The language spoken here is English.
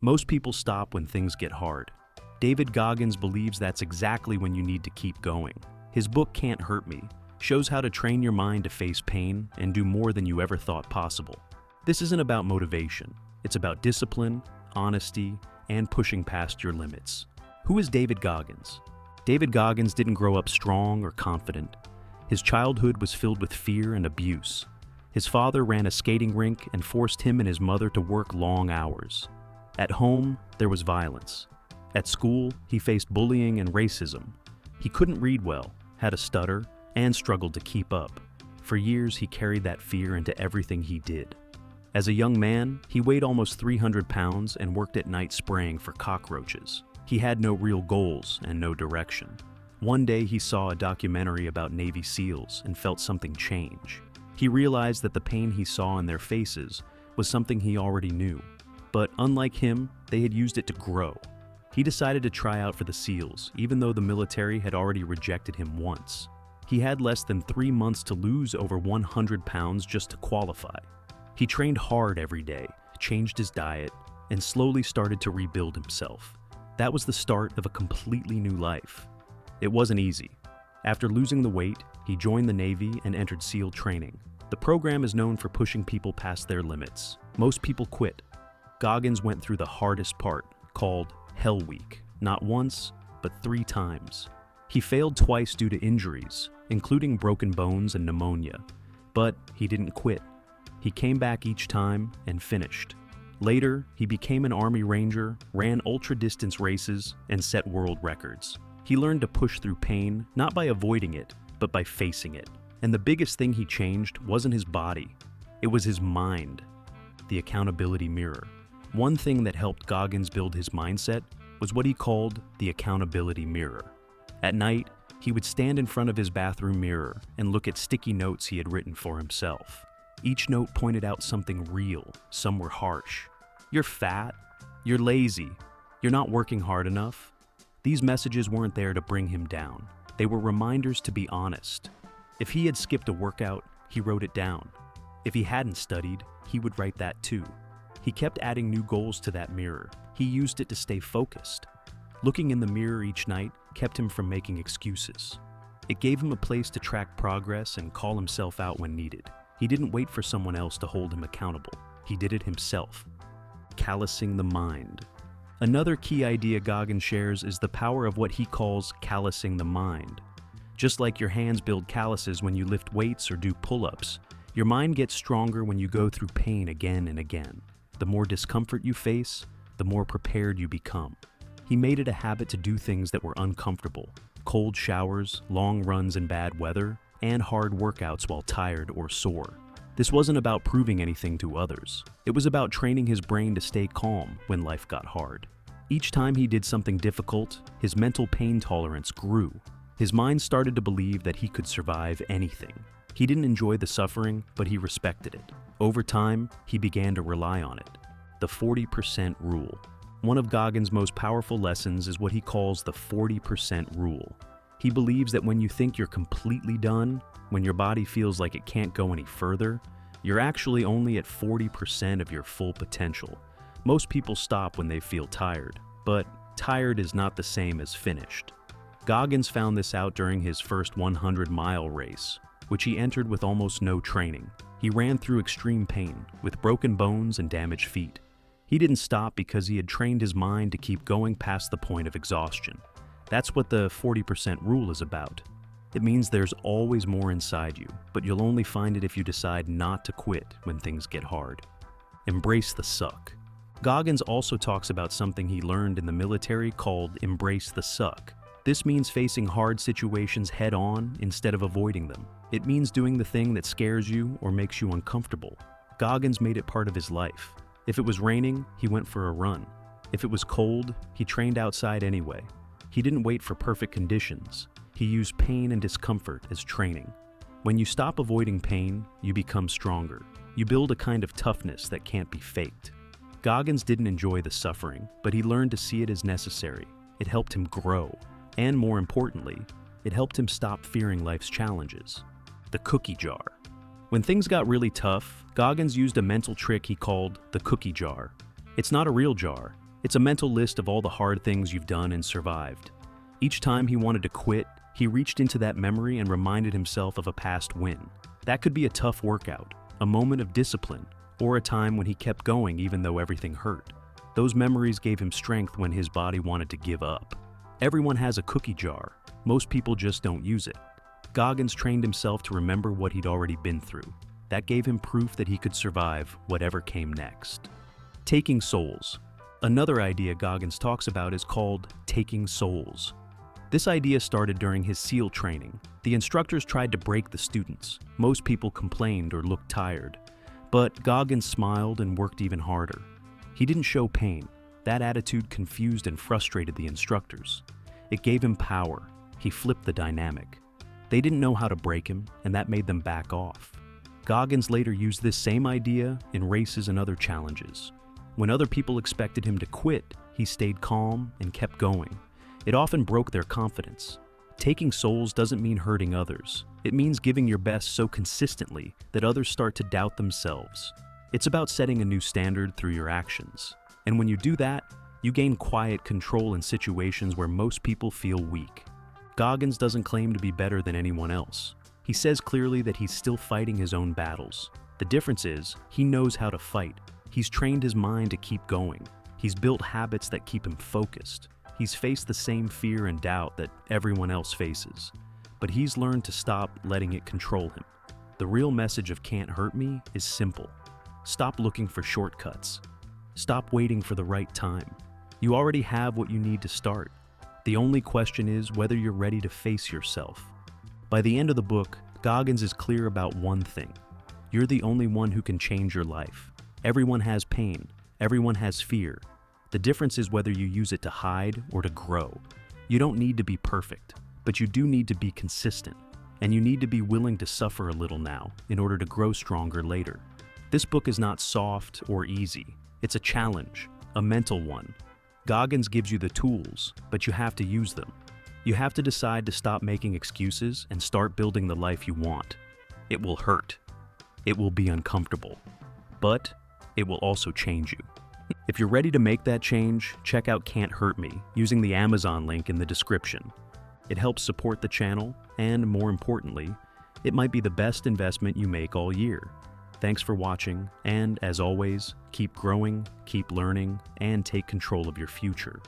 Most people stop when things get hard. David Goggins believes that's exactly when you need to keep going. His book, Can't Hurt Me, shows how to train your mind to face pain and do more than you ever thought possible. This isn't about motivation. It's about discipline, honesty, and pushing past your limits. Who is David Goggins? David Goggins didn't grow up strong or confident. His childhood was filled with fear and abuse. His father ran a skating rink and forced him and his mother to work long hours. At home, there was violence. At school, he faced bullying and racism. He couldn't read well, had a stutter, and struggled to keep up. For years, he carried that fear into everything he did. As a young man, he weighed almost 300 pounds and worked at night spraying for cockroaches. He had no real goals and no direction. One day, he saw a documentary about Navy SEALs and felt something change. He realized that the pain he saw in their faces was something he already knew. But unlike him, they had used it to grow. He decided to try out for the SEALs, even though the military had already rejected him once. He had less than 3 months to lose over 100 pounds just to qualify. He trained hard every day, changed his diet, and slowly started to rebuild himself. That was the start of a completely new life. It wasn't easy. After losing the weight, he joined the Navy and entered SEAL training. The program is known for pushing people past their limits. Most people quit. Goggins went through the hardest part, called Hell Week, not once, but 3 times. He failed twice due to injuries, including broken bones and pneumonia. But he didn't quit. He came back each time and finished. Later, he became an Army Ranger, ran ultra-distance races, and set world records. He learned to push through pain, not by avoiding it, but by facing it. And the biggest thing he changed wasn't his body. It was his mind, the accountability mirror. One thing that helped Goggins build his mindset was what he called the accountability mirror. At night, he would stand in front of his bathroom mirror and look at sticky notes he had written for himself. Each note pointed out something real, some were harsh. You're fat, you're lazy, you're not working hard enough. These messages weren't there to bring him down. They were reminders to be honest. If he had skipped a workout, he wrote it down. If he hadn't studied, he would write that too. He kept adding new goals to that mirror. He used it to stay focused. Looking in the mirror each night kept him from making excuses. It gave him a place to track progress and call himself out when needed. He didn't wait for someone else to hold him accountable. He did it himself. Callusing the mind. Another key idea Goggins shares is the power of what he calls callusing the mind. Just like your hands build calluses when you lift weights or do pull-ups, your mind gets stronger when you go through pain again and again. The more discomfort you face, the more prepared you become. He made it a habit to do things that were uncomfortable: cold showers, long runs in bad weather, and hard workouts while tired or sore. This wasn't about proving anything to others. It was about training his brain to stay calm when life got hard. Each time he did something difficult, his mental pain tolerance grew. His mind started to believe that he could survive anything. He didn't enjoy the suffering, but he respected it. Over time, he began to rely on it. The 40% rule. One of Goggins' most powerful lessons is what he calls the 40% rule. He believes that when you think you're completely done, when your body feels like it can't go any further, you're actually only at 40% of your full potential. Most people stop when they feel tired, but tired is not the same as finished. Goggins found this out during his first 100-mile race, which he entered with almost no training. He ran through extreme pain, with broken bones and damaged feet. He didn't stop because he had trained his mind to keep going past the point of exhaustion. That's what the 40% rule is about. It means there's always more inside you, but you'll only find it if you decide not to quit when things get hard. Embrace the suck. Goggins also talks about something he learned in the military called embrace the suck. This means facing hard situations head-on instead of avoiding them. It means doing the thing that scares you or makes you uncomfortable. Goggins made it part of his life. If it was raining, he went for a run. If it was cold, he trained outside anyway. He didn't wait for perfect conditions. He used pain and discomfort as training. When you stop avoiding pain, you become stronger. You build a kind of toughness that can't be faked. Goggins didn't enjoy the suffering, but he learned to see it as necessary. It helped him grow. And more importantly, it helped him stop fearing life's challenges. The cookie jar. When things got really tough, Goggins used a mental trick he called the cookie jar. It's not a real jar. It's a mental list of all the hard things you've done and survived. Each time he wanted to quit, he reached into that memory and reminded himself of a past win. That could be a tough workout, a moment of discipline, or a time when he kept going even though everything hurt. Those memories gave him strength when his body wanted to give up. Everyone has a cookie jar. Most people just don't use it. Goggins trained himself to remember what he'd already been through. That gave him proof that he could survive whatever came next. Taking souls. Another idea Goggins talks about is called taking souls. This idea started during his SEAL training. The instructors tried to break the students. Most people complained or looked tired. But Goggins smiled and worked even harder. He didn't show pain. That attitude confused and frustrated the instructors. It gave him power. He flipped the dynamic. They didn't know how to break him, and that made them back off. Goggins later used this same idea in races and other challenges. When other people expected him to quit, he stayed calm and kept going. It often broke their confidence. Taking souls doesn't mean hurting others. It means giving your best so consistently that others start to doubt themselves. It's about setting a new standard through your actions. And when you do that, you gain quiet control in situations where most people feel weak. Goggins doesn't claim to be better than anyone else. He says clearly that he's still fighting his own battles. The difference is, he knows how to fight. He's trained his mind to keep going. He's built habits that keep him focused. He's faced the same fear and doubt that everyone else faces. But he's learned to stop letting it control him. The real message of Can't Hurt Me is simple. Stop looking for shortcuts. Stop waiting for the right time. You already have what you need to start. The only question is whether you're ready to face yourself. By the end of the book, Goggins is clear about one thing. You're the only one who can change your life. Everyone has pain. Everyone has fear. The difference is whether you use it to hide or to grow. You don't need to be perfect, but you do need to be consistent. And you need to be willing to suffer a little now in order to grow stronger later. This book is not soft or easy. It's a challenge, a mental one. Goggins gives you the tools, but you have to use them. You have to decide to stop making excuses and start building the life you want. It will hurt. It will be uncomfortable. But it will also change you. If you're ready to make that change, check out Can't Hurt Me using the Amazon link in the description. It helps support the channel, and more importantly, it might be the best investment you make all year. Thanks for watching, and as always, keep growing, keep learning, and take control of your future.